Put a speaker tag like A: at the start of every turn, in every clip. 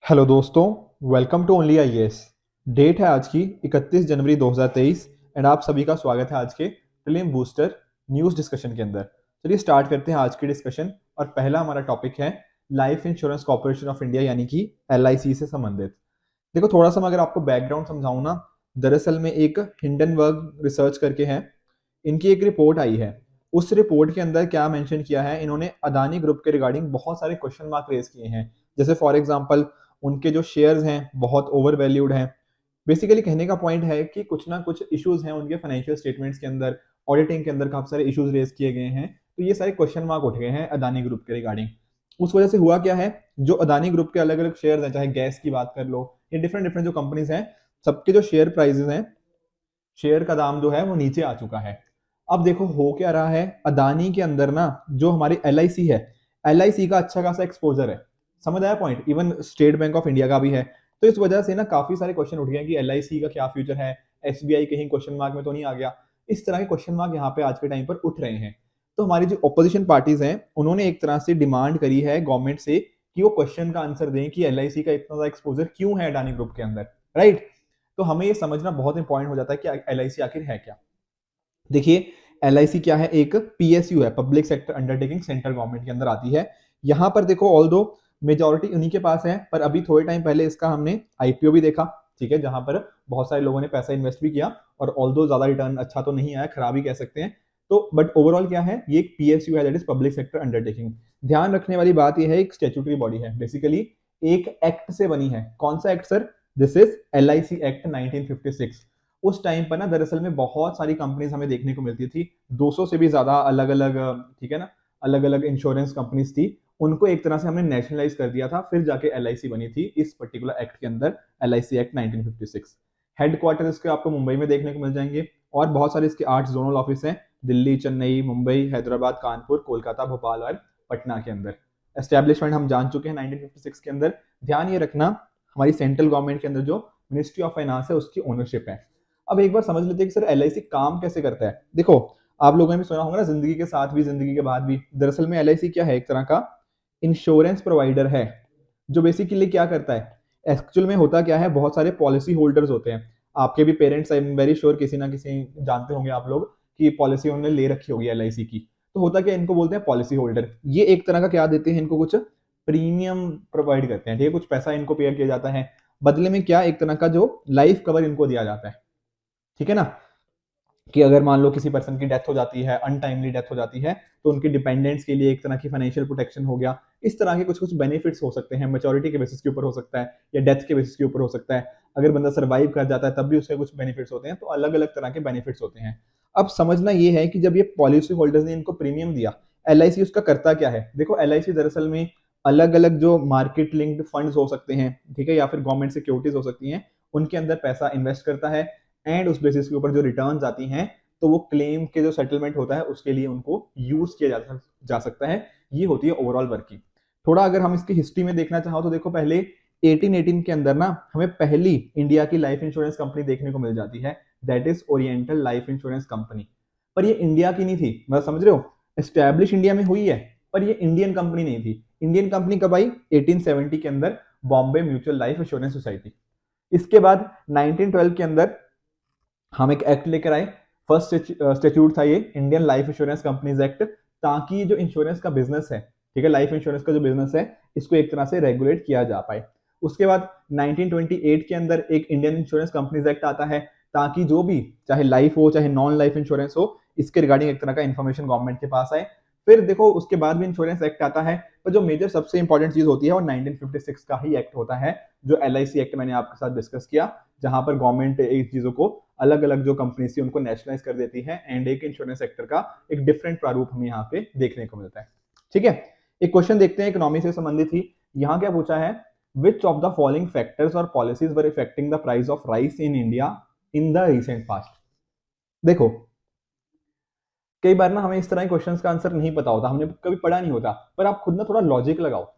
A: Hello दोस्तों, welcome to only IAS. Date है आज की 31 जनवरी 2023 एंड आप सभी का स्वागत है आज के प्रीलिम बूस्टर न्यूज़ डिस्कशन के अंदर। चलिए स्टार्ट करते हैं आज की डिस्कशन। और पहला हमारा टॉपिक है life insurance corporation of India यानी कि एलआईसी से संबंधित। देखो थोड़ा सा मैं अगर आपको बैकग्राउंड समझाऊं ना, दरअसल में एक हिंडनबर्ग रिसर्च करके है, इनकी एक रिपोर्ट आई है। उस रिपोर्ट के अंदर क्या मेंशन किया है, इन्होंने अदानी ग्रुप के रिगार्डिंग बहुत सारे क्वेश्चन मार्क रेज किए हैं। जैसे फॉर एग्जांपल उनके जो शेयर्स हैं बहुत ओवर वैल्यूड हैं। बेसिकली कहने का पॉइंट है कि कुछ ना कुछ इश्यूज हैं उनके फाइनेंशियल स्टेटमेंट्स के अंदर, ऑडिटिंग के अंदर काफी सारे इश्यूज रेज किए गए हैं। तो ये सारे क्वेश्चन मार्क उठ गए हैं अदानी ग्रुप के रिगार्डिंग। उस वजह से हुआ क्या है, जो अदानी ग्रुप के अलग अलग शेयर्स हैं, चाहे गैस की बात कर लो, ये डिफरेंट डिफरेंट जो कंपनीज हैं, सबके जो शेयर प्राइसेस हैं, शेयर का दाम जो है वो नीचे आ चुका है। अब देखो हो क्या रहा है, अदानी के अंदर ना जो हमारी एलआईसी है, एलआईसी का अच्छा खासा एक्सपोजर है। समझ आया point? Even state bank of India का भी है। तो इस वजह से ना काफी सारे क्वेश्चन उठ गए कि एलआईसी का क्या फ्यूचर है, एसबीआई कहीं क्वेश्चन मार्क में तो नहीं आ गया। इस तरह के क्वेश्चन मार्क यहाँ पे आज के टाइम पर उठ रहे हैं। तो हमारी जो ऑपोजिशन पार्टीज हैं उन्होंने एक तरह से डिमांड करी है गवर्नमेंट से कि वो क्वेश्चन का आंसर दें कि एलआईसी का इतना ज्यादा एक्सपोजर क्यों है अडानी ग्रुप के अंदर, राइट? तो हमें ये समझना बहुत इंपॉर्टेंट हो जाता है कि एलआईसी आखिर है क्या। देखिए एलआईसी क्या है, एक पीएसयू है, public sector undertaking, central government के अंदर आती है। यहां पर देखो ऑल दो मेजोरिटी उन्हीं के पास है, पर अभी थोड़े टाइम पहले इसका हमने आईपीओ भी देखा, ठीक है, जहां पर बहुत सारे लोगों ने पैसा इन्वेस्ट भी किया और ऑल दो ज्यादा रिटर्न अच्छा तो नहीं आया, खराब ही कह सकते हैं। तो बट ओवरऑल क्या है, ये एक पीएसयू है, that is public sector undertaking. ध्यान रखने वाली बात यह है, एक स्टेट्यूटरी बॉडी है, बेसिकली एक एक्ट से बनी है। कौन सा act sir? This is LIC act 1956। उस टाइम पर ना दरअसल में बहुत सारी कंपनीज हमें देखने को मिलती थी, 200 से भी ज्यादा अलग अलग, ठीक है ना, अलग अलग इंश्योरेंस कंपनीज थी। उनको एक तरह से हमने नेशनलाइज कर दिया था, फिर जाके एलआईसी बनी थी इस पर्टिकुलर एक्ट के अंदर, एलआईसी एक्ट 1956। हेडक्वार्टर इसके आपको मुंबई में देखने को मिल जाएंगे और बहुत सारे इसके 8 जोनल ऑफिस हैं, दिल्ली, चेन्नई, मुंबई, हैदराबाद, कानपुर, कोलकाता, भोपाल और पटना के अंदर। एस्टेब्लिशमेंट हम जान चुके हैं 1956 के अंदर। ध्यान ये रखना, हमारी सेंट्रल गवर्नमेंट के अंदर जो मिनिस्ट्री ऑफ फाइनेंस है उसकी ओनरशिप है। अब एक बार समझ लेते हैं कि सर एलआईसी काम कैसे करता है। देखो आप लोगों ने भी सुना होगा ना, जिंदगी के साथ भी जिंदगी के बाद भी। दरअसल में एलआईसी क्या है, एक तरह का इंश्योरेंस प्रोवाइडर है, जो बेसिकली क्या करता है, एक्चुअल में होता क्या है, बहुत सारे पॉलिसी होल्डर्स होते हैं। आपके भी parents, I am very sure, किसी ना किसी जानते होंगे आप लोग कि पॉलिसी उन्होंने ले रखी होगी एलआईसी की। तो होता क्या, इनको बोलते हैं पॉलिसी होल्डर। ये एक तरह का क्या देते हैं, इनको कुछ प्रीमियम प्रोवाइड करते हैं, ठीक है, कुछ पैसा इनको पे किया जाता है, बदले में क्या, एक तरह का जो लाइफ कवर इनको दिया जाता है, ठीक है ना, कि अगर मान लो किसी पर्सन की डेथ हो जाती है, अनटाइमली डेथ हो जाती है, तो उनके डिपेंडेंट्स के लिए एक तरह की फाइनेंशियल प्रोटेक्शन हो गया। इस तरह के कुछ कुछ बेनिफिट्स हो सकते हैं, मेच्योरिटी के बेसिस के ऊपर हो सकता है या डेथ के बेसिस के ऊपर हो सकता है। अगर बंदा सर्वाइव कर जाता है तब भी उसके कुछ बेनिफिट्स होते हैं। तो अलग अलग तरह के बेनिफिट्स होते हैं। अब समझना ये है कि जब ये पॉलिसी होल्डर्स ने इनको प्रीमियम दिया, एलआईसी उसका करता क्या है। देखो एलआईसी दरअसल में अलग अलग जो मार्केट लिंक्ड फंड्स हो सकते हैं, ठीक है, या फिर गवर्नमेंट सिक्योरिटीज हो सकती हैं, उनके अंदर पैसा इन्वेस्ट करता है एंड उस बेसिस के ऊपर जो रिटर्न्स आती हैं, तो वो क्लेम के जो सेटलमेंट होता है उसके लिए उनको यूज किया जा सकता है। ये होती है ओवरऑल वर्किंग। थोड़ा अगर हम इसकी हिस्ट्री में देखना चाहो तो देखो पहले 1818 के अंदर ना हमें पहली इंडिया की लाइफ इंश्योरेंस कंपनी देखने को मिल जाती है, that is oriental life insurance company. पर ये इंडिया की नहीं थी, मतलब समझ रहे हो, एस्टैब्लिश इंडिया में हुई है पर ये इंडियन कंपनी नहीं थी। इंडियन कंपनी कब आई? 1870 के अंदर, Bombay mutual life insurance society. इसके बाद 1912 के अंदर हम एक एक्ट लेकर आए, फर्स्ट स्टेट्यूट था ये, Indian life insurance companies act, ताकि जो इंश्योरेंस का बिजनेस है, ठीक है, लाइफ इंश्योरेंस का जो बिजनेस है, इसको एक तरह से रेगुलेट किया जा पाए। उसके बाद 1928 के अंदर एक इंडियन इंश्योरेंस कंपनीज एक्ट आता है, ताकि जो भी चाहे लाइफ हो चाहे नॉन लाइफ इंश्योरेंस हो, इसके रिगार्डिंग एक तरह का इंफॉर्मेशन गवर्नमेंट के पास आए। फिर देखो उसके बाद भी इंश्योरेंस एक्ट आता है, पर जो मेजर सबसे इंपॉर्टेंट चीज होती है वो 1956 का ही एक्ट होता है, जो एलआईसी एक्ट मैंने आपके साथ डिस्कस किया, जहां पर गवर्नमेंट एक चीजों को, अलग अलग जो कंपनी थी उनको नेशनलाइज कर देती है एंड एक इंश्योरेंस सेक्टर का एक डिफरेंट प्रारूप हमें यहाँ पे देखने को मिलता है। ठीक है, एक क्वेश्चन देखते हैं इकोनॉमी से संबंधित ही। यहाँ क्या पूछा है, which of the following factors और policies were affecting the price of rice in India in the recent past. देखो कई बार ना हमें इस तरह के क्वेश्चंस का आंसर नहीं पता होता, हमने कभी पढ़ा नहीं होता, पर आप खुद ना थोड़ा लॉजिक लगाओ।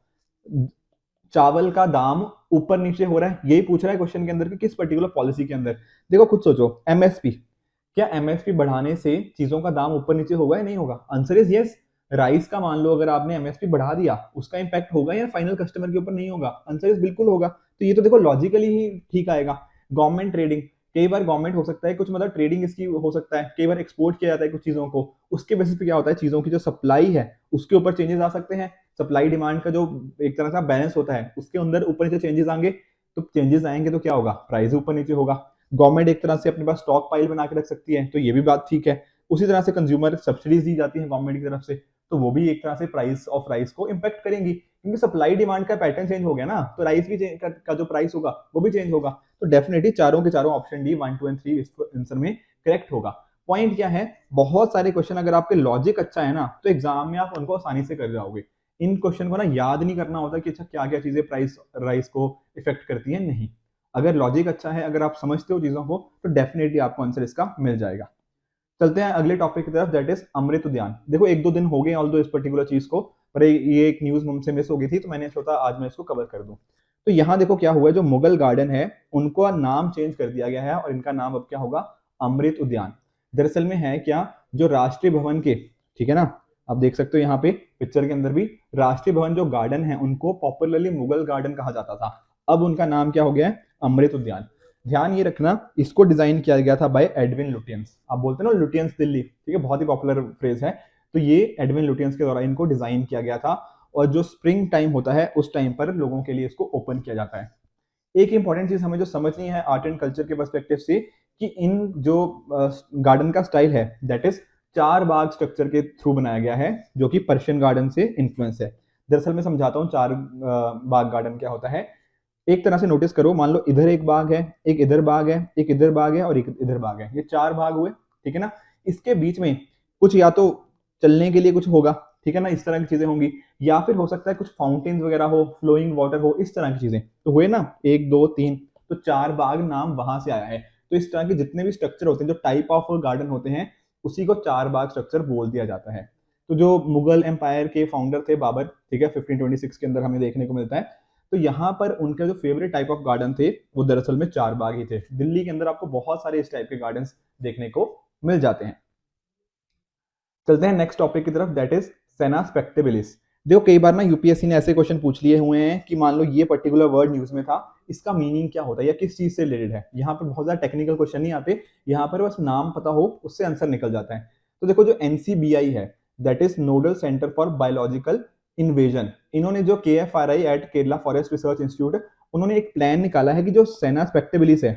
A: चावल का दाम ऊपर नीचे हो रहा है, यही पूछ रहा है क्वेश्चन के अंदर कि किस पर्टिकुलर पॉलिसी के अंदर। देखो खुद सोचो, एमएसपी, क्या एमएसपी बढ़ाने से चीजों का दाम ऊपर नीचे होगा या नहीं होगा? Answer is yes. राइस का मान लो अगर आपने एमएसपी बढ़ा दिया, उसका इंपैक्ट होगा या फाइनल कस्टमर के ऊपर नहीं होगा? आंसर इज बिल्कुल होगा। तो ये तो देखो लॉजिकली ही ठीक आएगा। गवर्नमेंट ट्रेडिंग, कई बार गवर्नमेंट हो सकता है कुछ मतलब ट्रेडिंग इसकी हो सकता है, कई बार एक्सपोर्ट किया जाता है कुछ चीजों को, उसके बेसिस पे क्या होता है चीजों की जो सप्लाई है उसके ऊपर चेंजेस आ सकते हैं। सप्लाई डिमांड का जो एक तरह का बैलेंस होता है उसके अंदर ऊपर नीचे चेंजेस आएंगे, तो चेंजेस आएंगे तो क्या होगा? प्राइस ऊपर नीचे होगा। गवर्नमेंट एक तरह से अपने पास स्टॉक पाइल बना के रख सकती है, तो ये भी बात ठीक है। उसी तरह से कंज्यूमर सब्सिडीज दी जाती है गवर्नमेंट की तरफ से, तो वो भी एक तरह से प्राइस ऑफ राइस को इम्पैक्ट करेंगी, क्योंकि सप्लाई डिमांड का पैटर्न चेंज हो गया ना, तो राइस भी का जो प्राइस होगा वो भी चेंज होगा। तो डेफिनेटली चारों के चारों ऑप्शन डी 1 2 एंड 3 इस आंसर में करेक्ट होगा। पॉइंट क्या है, बहुत सारे क्वेश्चन अगर आपके लॉजिक अच्छा है ना तो एग्जाम में आप उनको आसानी से कर जाओगे। इन क्वेश्चन को ना याद नहीं करना होता कि अच्छा क्या क्या चीजें प्राइस राइस को इफेक्ट करती है, नहीं। अगर लॉजिक अच्छा है, अगर आप समझते हो चीजों को, तो डेफिनेटली आपको आंसर इसका मिल जाएगा। चलते हैं अगले टॉपिक की तरफ, दैट इज अमृत उद्यान। देखो एक दो दिन हो गए ऑल दो इस पर्टिकुलर चीज को, पर ये एक न्यूज मुझसे मिस हो गई थी, तो मैंने सोचा आज मैं इसको कवर कर दूं। तो यहाँ देखो क्या हुआ है, जो मुगल गार्डन है उनको नाम चेंज कर दिया गया है और इनका नाम अब क्या होगा? अमृत उद्यान। दरअसल में है क्या, जो राष्ट्रीय भवन के, ठीक है ना, आप देख सकते हो यहाँ पे पिक्चर के अंदर भी, राष्ट्रीय भवन जो गार्डन है उनको पॉपुलरली मुगल गार्डन कहा जाता था, अब उनका नाम क्या हो गया है? अमृत उद्यान। ध्यान ये रखना, इसको डिजाइन किया गया था बाय एडविन लुटियंस। आप बोलते हैं ना लुटियंस दिल्ली, ठीक है, बहुत ही पॉपुलर फ्रेज है। तो ये एडविन लुटियंस के द्वारा इनको डिजाइन किया गया था, और जो स्प्रिंग टाइम होता है उस टाइम पर लोगों के लिए इसको ओपन किया जाता है। एक इंपॉर्टेंट चीज हमें जो समझनी है आर्ट एंड कल्चर के पर्सपेक्टिव से, कि इन जो गार्डन का स्टाइल है दैट इज चार बाग स्ट्रक्चर के थ्रू बनाया गया है, जो कि पर्शियन गार्डन से इन्फ्लुएंस है। दरअसल मैं समझाता हूँ चार बाग गार्डन क्या होता है। एक तरह से नोटिस करो, मान लो इधर एक बाग है, एक इधर बाग है, एक इधर बाग है और एक इधर बाग है, ये चार बाग हुए, ठीक है ना। इसके बीच में कुछ या तो चलने के लिए कुछ होगा, ठीक है ना, इस तरह की चीजें होंगी, या फिर हो सकता है कुछ फाउंटेन्स वगैरह हो, फ्लोइंग वाटर हो, इस तरह की चीजें तो हुए ना, एक दो तीन, तो चार बाग नाम वहां से आया है। तो इस तरह के जितने भी स्ट्रक्चर होते हैं, जो टाइप ऑफ गार्डन होते हैं, उसी को चार बाग स्ट्रक्चर बोल दिया जाता है। तो जो मुगल एम्पायर के फाउंडर थे बाबर, ठीक है, 1526 के अंदर हमें देखने को मिलता है। तो यहाँ पर उनके जो फेवरेट टाइप ऑफ गार्डन थे वो दरअसल में चार बाग ही थे। दिल्ली के अंदर आपको बहुत सारे इस टाइप के गार्डन्स देखने को मिल जाते हैं। चलते हैं नेक्स्ट टॉपिक की तरफ, दैट इज सेना स्पेक्टेबिलिस। देखो कई बार ना यूपीएससी ने ऐसे क्वेश्चन पूछ लिए हुए हैं कि मान लो ये पर्टिकुलर वर्ड न्यूज में था, इसका मीनिंग क्या होता है या किस चीज से रिलेटेड है। यहाँ पर बहुत ज्यादा टेक्निकल क्वेश्चन नहीं आते, यहाँ पर बस नाम पता हो उससे आंसर निकल जाता है। तो देखो जो एनसीबीआई है, that is nodal centre for biological invasion, इन्होंने जो KFRI at Kerala forest research institute, उन्होंने एक प्लान निकाला है कि जो सेना स्पेक्टेबिलिस है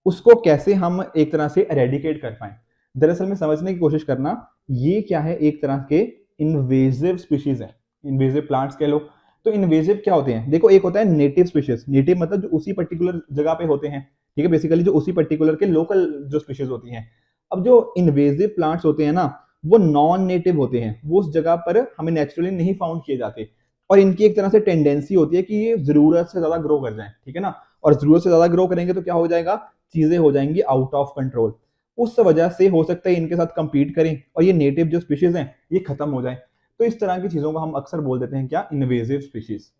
A: उसको कैसे हम एक तरह से एरेडिकेट कर पाए। दरअसल में समझने की कोशिश करना, ये क्या है, एक तरह के इन्वेजिव स्पीशीज है, इन्वेजिव प्लांट्स कह लो। तो इन्वेजिव क्या होते हैं, देखो एक होता है नेटिव स्पीशीज, नेटिव मतलब जो उसी पर्टिकुलर जगह पे होते हैं, ठीक है, बेसिकली जो उसी पर्टिकुलर के लोकल जो स्पीशीज होती हैं। अब जो इन्वेजिव प्लांट्स होते हैं ना, वो नॉन नेटिव होते हैं, वो उस जगह पर हमें नेचुरली नहीं फाउंड किए जाते, और इनकी एक तरह से टेंडेंसी होती है कि ये जरूरत से ज्यादा ग्रो कर जाए, ठीक है ना। और जरूरत से ज्यादा ग्रो करेंगे तो क्या हो जाएगा, चीजें हो जाएंगी आउट ऑफ कंट्रोल। उस वजह से हो सकता है इनके साथ कंपीट करें और ये नेटिव जो स्पीशीज हैं ये खत्म हो जाए। तो इस तरह की चीजों को हम अक्सर बोल देते हैं क्या, इन्वेजिव स्पीशीज।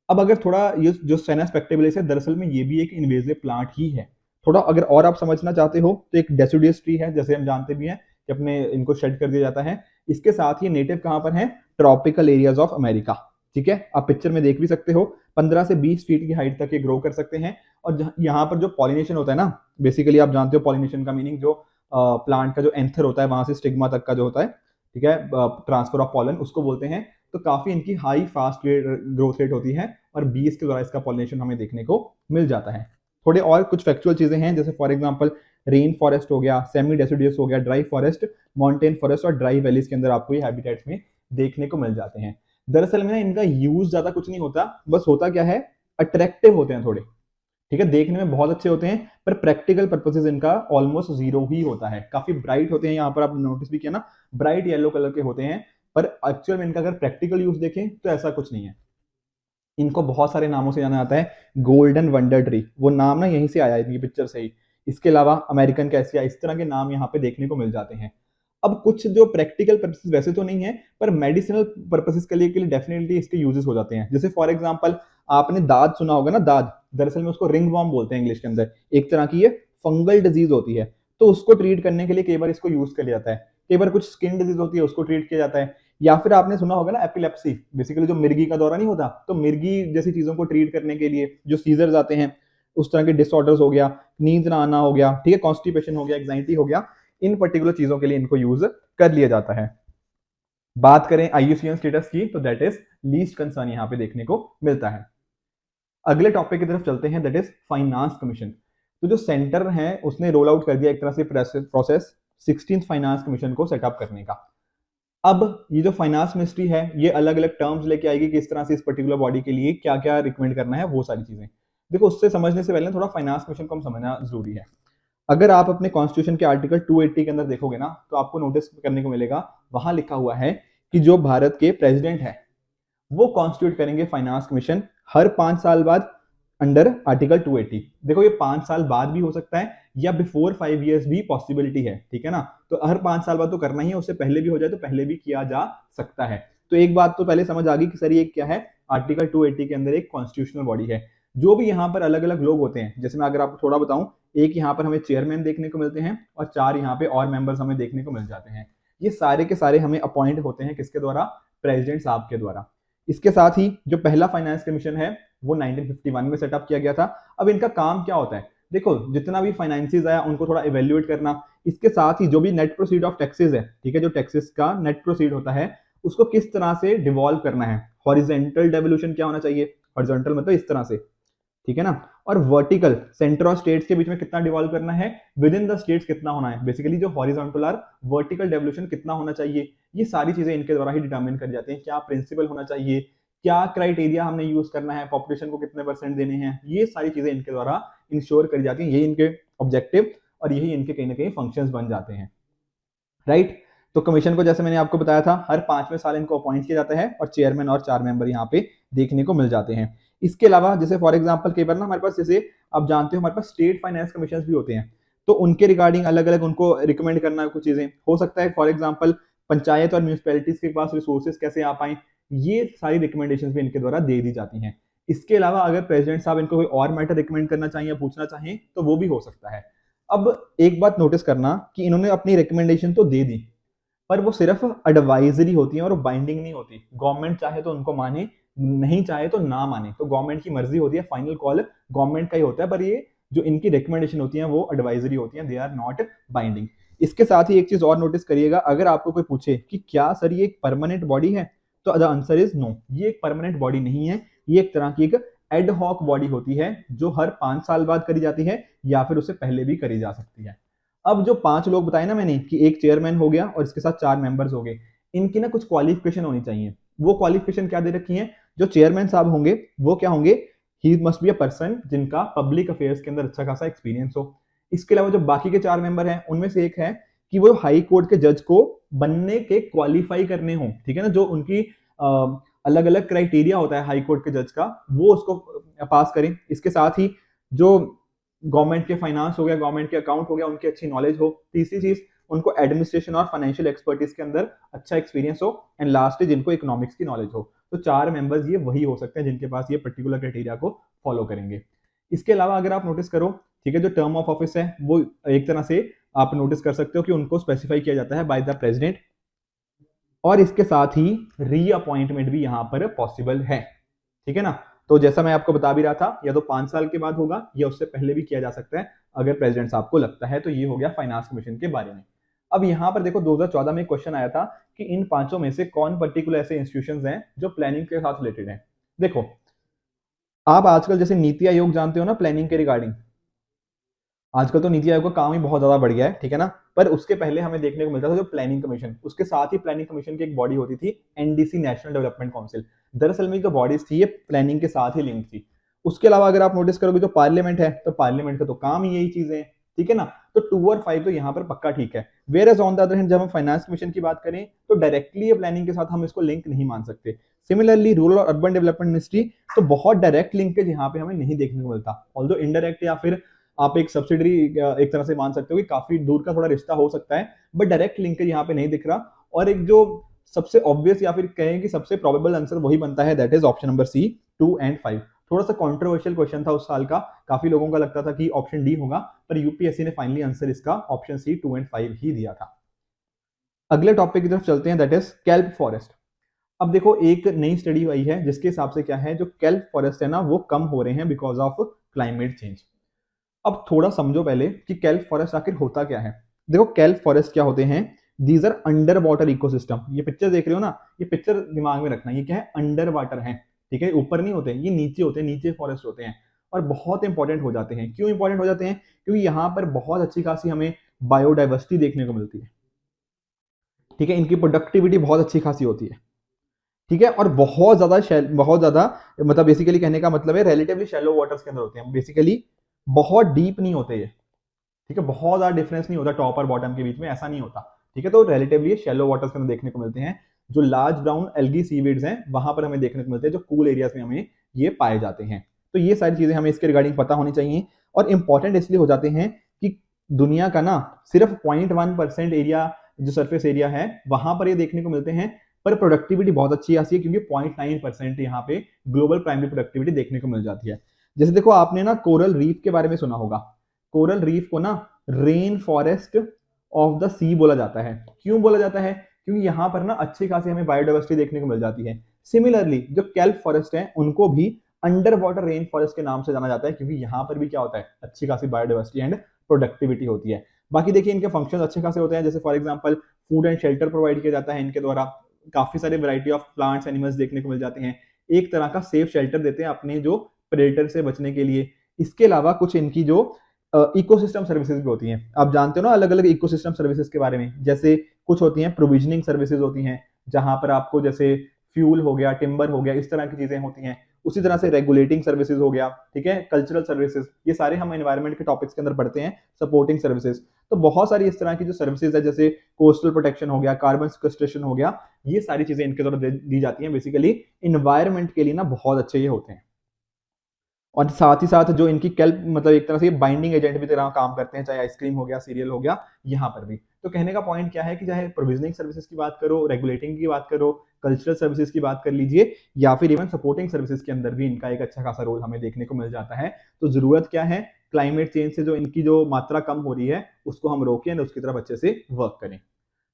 A: अब अगर थोड़ा ये जो सेना स्पेक्टेबिलिस है, दरअसल में ये भी एक इन्वेजिव प्लांट ही है। थोड़ा अगर और आप समझना चाहते हो तो एक डेसिडियस ट्री है, जैसे हम जानते भी हैं कि अपने इनको शेड कर दिया जाता है। इसके साथ ही नेटिव कहां पर है, ट्रॉपिकल एरियाज ऑफ अमेरिका, ठीक है, आप पिक्चर में देख भी सकते हो। 15 से 20 फीट की हाइट तक ये ग्रो कर सकते हैं। और यहाँ पर जो पॉलिनेशन होता है ना, बेसिकली आप जानते हो पॉलिनेशन का मीनिंग, जो प्लांट का जो एंथर होता है वहां से स्टिग्मा तक का जो होता है, ठीक है, ट्रांसफर ऑफ पॉलन उसको बोलते हैं। तो काफी इनकी हाई फास्ट ग्रोथ रेट होती है, और बीज के द्वारा इसका पॉलिनेशन हमें देखने को मिल जाता है। थोड़े और कुछ फैक्चुअल चीजें हैं, जैसे फॉर एग्जांपल रेन फॉरेस्ट हो गया, सेमी डेसिडियस हो गया, ड्राई फॉरेस्ट, माउंटेन फॉरेस्ट और ड्राई वैलीज के अंदर आपको ये हैबिटेट्स में देखने को मिल जाते हैं। दरअसल में ना इनका यूज ज्यादा कुछ नहीं होता, बस होता क्या है, अट्रैक्टिव होते हैं थोड़े, ठीक है, देखने में बहुत अच्छे होते हैं, पर प्रैक्टिकल पर्पसेस इनका ऑलमोस्ट जीरो ही होता है। काफी ब्राइट होते हैं, यहाँ पर आप नोटिस भी किया ना, ब्राइट येलो कलर के होते हैं, पर एक्चुअल में इनका अगर प्रैक्टिकल यूज देखें तो ऐसा कुछ नहीं है। इनको बहुत सारे नामों से जाना जाता है, गोल्डन वंडर ट्री, वो नाम ना यहीं से आया है इनकी पिक्चर से ही। इसके अलावा अमेरिकन कैसिया, इस तरह के नाम यहाँ पे देखने को मिल जाते हैं। अब कुछ जो प्रैक्टिकल पर्पसेस वैसे तो नहीं है, पर मेडिसिनल पर्पसेस के लिए डेफिनेटली इसके यूजेस हो जाते हैं। जैसे फॉर एग्जांपल आपने दाद सुना होगा ना, दाद, दरअसल में उसको रिंग वॉर्म बोलते हैं इंग्लिश के अंदर, एक तरह की ये फंगल डिजीज होती है। तो उसको ट्रीट करने के लिए कई बार इसको यूज कर लिया जाता है। कई बार कुछ स्किन डिजीज होती है उसको ट्रीट किया जाता है। या फिर आपने सुना होगा ना एपिलेप्सी, बेसिकली जो मिर्गी का दौरा नहीं होता, तो मिर्गी जैसी चीजों को ट्रीट करने के लिए जो सीजर्स आते हैं, उस तरह के डिसऑर्डर्स हो गया, नींद ना आना हो गया, ठीक है, कॉन्स्टिपेशन हो गया, एग्जाइटी हो गया, इन पर्टिकुलर चीजों के लिए इनको यूज कर लिया जाता है। बात करें IUCN स्टेटस की, तो दैट इज लीस्ट कंसर्न यहां पे देखने को मिलता है। अगले टॉपिक की तरफ चलते हैं, दैट इज फाइनेंस कमीशन। तो जो सेंटर है उसने रोल आउट कर दिया एक तरह से प्रोसेस 16th फाइनेंस कमीशन को सेटअप करने का। अब ये जो फाइनेंस मिनिस्ट्री है ये अलग अलग टर्म्स लेके आएगी कि इस तरह से इस पर्टिकुलर बॉडी के लिए क्या क्या रिकमेंड करना है, वो सारी चीजें। देखो, उससे समझने से पहले थोड़ा फाइनेंस कमीशन को हम समझना जरूरी है। अगर आप अपने कॉन्स्टिट्यूशन के आर्टिकल 280 के अंदर देखोगे ना, तो आपको नोटिस करने को मिलेगा वहां लिखा हुआ है कि जो भारत के प्रेसिडेंट है वो कॉन्स्टिट्यूट करेंगे फाइनेंस कमीशन हर 5 साल बाद अंडर आर्टिकल 280। देखो, ये 5 साल बाद भी हो सकता है या बिफोर 5 इयर्स भी पॉसिबिलिटी है, ठीक है ना। तो हर 5 साल बाद तो करना ही है, उससे पहले भी हो जाए तो पहले भी किया जा सकता है। तो एक बात तो पहले समझ आ गई कि सर ये क्या है, आर्टिकल 280 के अंदर एक कॉन्स्टिट्यूशनल बॉडी है। जो भी यहाँ पर अलग अलग लोग होते हैं, जैसे मैं अगर आपको थोड़ा बताऊं, एक यहाँ पर हमें चेयरमैन देखने को मिलते हैं और 4 यहाँ पे और मेंबर्स हमें देखने को मिल जाते हैं। ये सारे के सारे हमें अपॉइंट होते हैं किसके द्वारा, प्रेसिडेंट साहब के द्वारा। इसके साथ ही जो पहला फाइनेंस कमीशन है वो 1951 में सेटअप किया गया था। अब इनका काम क्या होता है, देखो जितना भी फाइनेंसेस आया उनको थोड़ा इवेल्युएट करना, इसके साथ ही जो भी नेट प्रोसीड ऑफ टैक्सेस है, ठीक है, जो टैक्सेस का नेट प्रोसीड होता है उसको किस तरह से डिवॉल्व करना है। हॉरिजेंटल डेवोल्यूशन क्या होना चाहिए, हॉरिजॉन्टल मतलब इस तरह से, ठीक है ना, और वर्टिकल सेंटर और स्टेट्स के बीच में कितना डिवॉल्व करना है, विद इन द स्टेट्स कितना होना है, बेसिकली जो हॉरिजॉन्टल और वर्टिकल डेवोल्यूशन कितना होना चाहिए, ये सारी चीजें इनके द्वारा ही डिटरमिन कर जाते हैं। क्या प्रिंसिपल होना चाहिए, क्या क्राइटेरिया हमने यूज करना है, पॉपुलेशन को कितने परसेंट देने हैं, ये सारी चीजें इनके द्वारा इंश्योर करी जाती हैं। यही इनके ऑब्जेक्टिव और यही इनके कहीं ना कहीं फंक्शंस बन जाते हैं, राइट। तो कमीशन को जैसे मैंने आपको बताया था हर 5वें साल इनको अपॉइंट किया जाता है और चेयरमैन और 4 मेंबर यहाँ पे देखने को मिल जाते हैं। इसके अलावा जैसे फॉर एग्जांपल कई बार ना हमारे पास, जैसे आप जानते हो हमारे पास स्टेट फाइनेंस कमीशन भी होते हैं, तो उनके रिगार्डिंग अलग अलग उनको रिकमेंड करना कुछ चीजें हो सकता है। फॉर एग्जाम्पल पंचायत और म्यूनिसपैलिटीज के पास रिसोर्सेज कैसे आ पाए, ये सारी रिकमेंडेशन भी इनके द्वारा दे दी जाती हैं। इसके अलावा अगर प्रेसिडेंट साहब इनको कोई और मैटर रिकमेंड करना चाहिए या पूछना चाहें तो वो भी हो सकता है। अब एक बात नोटिस करना कि इन्होंने अपनी रिकमेंडेशन तो दे दी, पर वो सिर्फ एडवाइजरी होती है और बाइंडिंग नहीं होती। गवर्नमेंट चाहे तो उनको माने, नहीं चाहे तो ना माने, तो गवर्नमेंट की मर्जी होती है, फाइनल कॉल गवर्नमेंट का ही होता है। पर ये जो इनकी रिकमेंडेशन होती है वो एडवाइजरी होती है, दे आर नॉट बाइंडिंग। इसके साथ ही एक चीज और नोटिस करिएगा, अगर आपको कोई पूछे कि क्या सर ये एक परमानेंट बॉडी है, तो द आंसर इज नो, ये एक परमानेंट बॉडी नहीं है। ये एक तरह की एक एड हॉक बॉडी होती है जो हर 5 साल बाद करी जाती है या फिर उससे पहले भी करी जा सकती है। अब जो 5 लोग बताए ना मैंने कि एक चेयरमैन हो गया और इसके साथ 4 मेंबर्स हो गए, इनकी ना कुछ क्वालिफिकेशन होनी चाहिए। वो क्वालिफिकेशन क्या दे रखी है, जो चेयरमैन साहब होंगे वो क्या होंगे, he must be a person जिनका पब्लिक अफेयर्स के अंदर अच्छा खासा एक्सपीरियंस हो। इसके अलावा जो बाकी के 4 मेंबर हैं उनमें से एक है कि वो हाई कोर्ट के जज को बनने के क्वालिफाई करने हो, ठीक है ना, जो उनकी अलग अलग क्राइटेरिया होता है हाई कोर्ट के जज का, वो उसको पास करें। इसके साथ ही जो गवर्नमेंट के फाइनेंस हो गया, गवर्नमेंट के अकाउंट हो गया, उनकी अच्छी नॉलेज हो। तीसरी चीज, उनको एडमिनिस्ट्रेशन और फाइनेंशियल एक्सपर्टीज के अंदर अच्छा एक्सपीरियंस हो। एंड लास्ट, जिनको इकोनॉमिक्स की नॉलेज हो। तो 4 मेंबर्स ये वही हो सकते हैं जिनके पास ये पर्टिकुलर क्राइटेरिया को फॉलो करेंगे। इसके अलावा अगर आप नोटिस करो, ठीक है, जो टर्म ऑफ ऑफिस है वो एक तरह से आप नोटिस कर सकते हो कि उनको स्पेसिफाई किया जाता है बाय द प्रेसिडेंट, और इसके साथ ही रीअपॉइंटमेंट भी यहां पर पॉसिबल है, ठीक है ना। तो जैसा मैं आपको बता भी रहा था, या तो 5 साल के बाद होगा या उससे पहले भी किया जा सकता है अगर प्रेसिडेंट साहब को लगता है। तो ये हो गया फाइनेंस कमीशन के बारे में। अब यहां पर देखो 2014 में क्वेश्चन आया था कि इन 5 में से कौन पर्टिकुलर ऐसे इंस्टीट्यूशंस हैं जो प्लानिंग के साथ रिलेटेड हैं। देखो, आप आजकल जैसे नीति आयोग जानते हो ना प्लानिंग के रिगार्डिंग, आजकल तो नीति आयोग का काम ही बहुत ज्यादा बढ़ गया है, ठीक है ना। पर उसके पहले हमें देखने को मिलता था जो प्लानिंग कमीशन, उसके साथ ही प्लानिंग कमीशन की एक बॉडी होती थी एनडीसी, नेशनल डेवलपमेंट काउंसिल। दरअसल में जो बॉडीज थी ये प्लानिंग के साथ ही लिंक थी। उसके अलावा अगर आप नोटिस करोगे जो पार्लियामेंट है, तो पार्लियामेंट का तो काम ही यही चीजें हैं, ठीक है ना। तो 2 और 5 तो यहाँ पर पक्का ठीक है। Whereas on the other hand जब हम फाइनेंस कमीशन की बात करें तो डायरेक्टली प्लानिंग के साथ हम इसको लिंक नहीं मान सकते। सिमिलरली रूरल और अर्बन डेवलपमेंट मिनिस्ट्री, तो बहुत डायरेक्ट लिंकेज यहाँ पे हमें नहीं देखने को मिलता। ऑल्दो इनडायरेक्ट या फिर आप एक सब्सिडरी एक तरह से मान सकते हो कि काफी दूर का थोड़ा रिश्ता हो सकता है, बट डायरेक्ट लिंकेज यहाँ पे नहीं दिख रहा। और एक जो सबसे ऑब्वियस या फिर कहें कि सबसे प्रोबेबल आंसर वही बनता है, that is option number C, 2 and 5। थोड़ा सा कंट्रोवर्शियल क्वेश्चन था उस साल का, काफी लोगों का लगता था कि ऑप्शन डी होगा, पर यूपीएससी ने फाइनली आंसर इसका ऑप्शन सी 2 एंड 5 ही दिया था। अगले टॉपिक की तरफ चलते हैं, दैट इज केल्प फॉरेस्ट। अब देखो एक नई स्टडी आई है जिसके हिसाब से क्या है, जो केल्प फॉरेस्ट है ना वो कम हो रहे हैं बिकॉज ऑफ क्लाइमेट चेंज। अब थोड़ा समझो पहले कि केल्प फॉरेस्ट आखिर होता क्या है। देखो केल्प फॉरेस्ट क्या होते हैं, these are under water ecosystem. ये पिक्चर देख रहे हो ना, ये पिक्चर दिमाग में रखना, ये क्या है, अंडर वाटर है, ठीक है, ऊपर नहीं होते, ये नीचे होते हैं, नीचे फॉरेस्ट होते हैं और बहुत इंपॉर्टेंट हो जाते हैं। क्यों इंपॉर्टेंट हो जाते हैं? क्योंकि यहाँ पर बहुत अच्छी खासी हमें बायोडाइवर्सिटी देखने को मिलती है, ठीक है, इनकी प्रोडक्टिविटी बहुत अच्छी खासी होती है, ठीक है, और बहुत ज्यादा मतलब बेसिकली कहने का मतलब है रिलेटिवली शैलो वाटर्स के अंदर होते हैं, बेसिकली बहुत डीप नहीं होते ये, ठीक है, बहुत ज्यादा डिफरेंस नहीं होता टॉप और बॉटम के बीच में, ऐसा नहीं होता, ठीक है, तो रिलेटिवली शैलो वाटर्स के अंदर देखने को मिलते हैं। जो लार्ज ब्राउन एल्गी सीवीड्स हैं वहां पर हमें देखने को मिलते हैं, जो कूल एरियाज में हमें ये पाए जाते हैं। तो ये सारी चीजें हमें इसके रिगार्डिंग पता होनी चाहिए और इंपॉर्टेंट इसलिए हो जाते हैं कि दुनिया का ना सिर्फ 0.1% एरिया, जो सरफेस एरिया है वहां पर ये देखने को मिलते हैं, पर प्रोडक्टिविटी बहुत अच्छी आती है क्योंकि 0.9% यहाँ पे ग्लोबल प्राइमरी प्रोडक्टिविटी देखने को मिल जाती है। जैसे देखो आपने ना कोरल रीफ के बारे में सुना होगा, कोरल रीफ को ना रेन फॉरेस्ट ऑफ द सी बोला जाता है। क्यों बोला जाता है? क्योंकि यहाँ पर ना अच्छी खासी हमें बायोडाइवर्सिटी देखने को मिल जाती है। सिमिलरली जो केल्प फॉरेस्ट है उनको भी अंडर वाटर रेन फॉरेस्ट के नाम से जाना जाता है क्योंकि यहाँ पर भी क्या होता है, अच्छी खासी बायोडाइवर्सिटी एंड प्रोडक्टिविटी होती है। बाकी देखिए इनके फंक्शन अच्छे खासे होते हैं, जैसे for example food and shelter provide किया जाता है इनके द्वारा, काफी सारे वैरायटी ऑफ प्लांट्स एनिमल्स देखने को मिल जाते हैं, एक तरह का सेफ शेल्टर देते हैं अपने जो प्रेडेटर से बचने के लिए। इसके अलावा कुछ इनकी जो इकोसिस्टम सर्विसेज भी होती हैं, आप जानते हो ना अलग अलग इकोसिस्टम सर्विसेज के बारे में, जैसे कुछ होती हैं प्रोविजनिंग सर्विसेज होती हैं जहां पर आपको जैसे फ्यूल हो गया, टिम्बर हो गया, इस तरह की चीजें होती हैं। उसी तरह से रेगुलेटिंग सर्विसेज हो गया, ठीक है, कल्चरल सर्विसेज, ये सारे हम एनवायरनमेंट के टॉपिक्स के अंदर पढ़ते हैं, सपोर्टिंग सर्विसेज। तो बहुत सारी इस तरह की जो सर्विसेज है, जैसे कोस्टल प्रोटेक्शन हो गया, कार्बन सिक्वेस्ट्रेशन हो गया, ये सारी चीजें इनके द्वारा दी जाती हैं। बेसिकली इन्वायरमेंट के लिए ना बहुत अच्छे ये होते हैं और साथ ही साथ जो इनकी केल्प मतलब एक तरह से बाइंडिंग एजेंट भी तरह काम करते हैं, चाहे आइसक्रीम हो गया, सीरियल हो गया, यहाँ पर भी। तो कहने का पॉइंट क्या है कि चाहे प्रोविजनिंग सर्विसेज की बात करो, रेगुलेटिंग की बात करो, कल्चरल सर्विसेज की बात कर लीजिए, या फिर इवन सपोर्टिंग सर्विसेज के अंदर भी इनका एक अच्छा खासा रोल हमें देखने को मिल जाता है। तो जरूरत क्या है, क्लाइमेट चेंज से जो इनकी जो मात्रा कम हो रही है उसको हम रोकें और उसकी तरफ अच्छे से वर्क करें,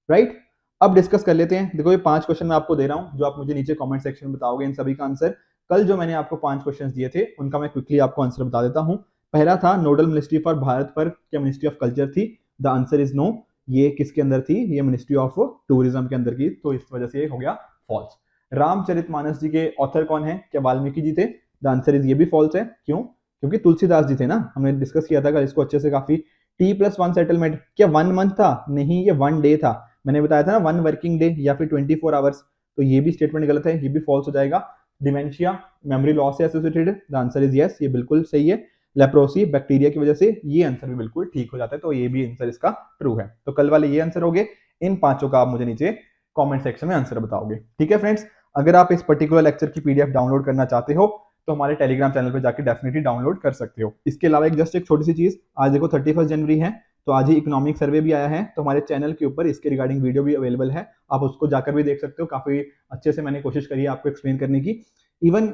A: राइट। अब डिस्कस कर लेते हैं। देखो ये 5 क्वेश्चन मैं आपको दे रहा हूं जो आप मुझे नीचे कमेंट सेक्शन में बताओगे इन सभी का आंसर। कल जो मैंने आपको 5 क्वेश्चन दिए थे उनका मैं क्विकली आपको आंसर बता देता हूं। पहला था नोडल मिनिस्ट्री फॉर भारत पर क्या मिनिस्ट्री ऑफ कल्चर थी? The answer is no. ये किसके अंदर थी? ये मिनिस्ट्री ऑफ टूरिज्म के अंदर की, तो इस वजह से ये हो गया फॉल्स। रामचरितमानस जी के ऑथर कौन है? क्या वाल्मीकि जी थे? द आंसर इज ये भी फॉल्स है। क्यों? क्योंकि तुलसीदास जी थे ना, हमने डिस्कस किया था कल इसको अच्छे से काफी। T+1 सेटलमेंट क्या 1 मंथ था? नहीं, ये 1 डे था। मैंने बताया था ना 1 वर्किंग डे या फिर 24 आवर्स, तो ये भी स्टेटमेंट गलत है, ये भी फॉल्स हो जाएगा। डिमेंशिया मेमोरी लॉस से associated, the answer is yes, ये बिल्कुल सही है। लेप्रोसी बैक्टीरिया की वजह से, ये आंसर भी बिल्कुल ठीक हो जाता है, तो ये भी आंसर इसका ट्रू है। तो कल वाले ये आंसर हो गए। इन पांचों का आप मुझे नीचे कमेंट सेक्शन में आंसर बताओगे, ठीक है फ्रेंड्स। अगर आप इस पर्टिकुलर लेक्चर की पीडीएफ डाउनलोड करना चाहते हो तो हमारे टेलीग्राम चैनल पे जाके डेफिनेटली डाउनलोड कर सकते हो। इसके अलावा एक जस्ट एक छोटी सी चीज, आज देखो 31 जनवरी है, तो आज ही इकोनॉमिक सर्वे भी आया है, तो हमारे चैनल के ऊपर इसके रिगार्डिंग वीडियो भी अवेलेबल है, आप उसको जाकर भी देख सकते हो। काफी अच्छे से मैंने कोशिश करी है आपको एक्सप्लेन करने की। इवन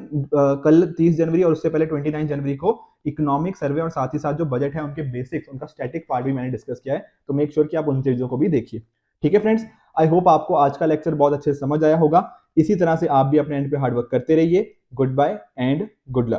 A: कल 30 जनवरी और उससे पहले 29 जनवरी को इकोनॉमिक सर्वे और साथ ही साथ जो बजट है उनके बेसिक्स, उनका स्टैटिक पार्ट भी मैंने डिस्कस किया है, तो मेक श्योर कि आप उन चीजों को भी देखिए, ठीक है फ्रेंड्स। आई होप आपको आज का लेक्चर बहुत अच्छे से समझ आया होगा। इसी तरह से आप भी अपने एंड पे हार्डवर्क करते रहिए। Goodbye and good luck.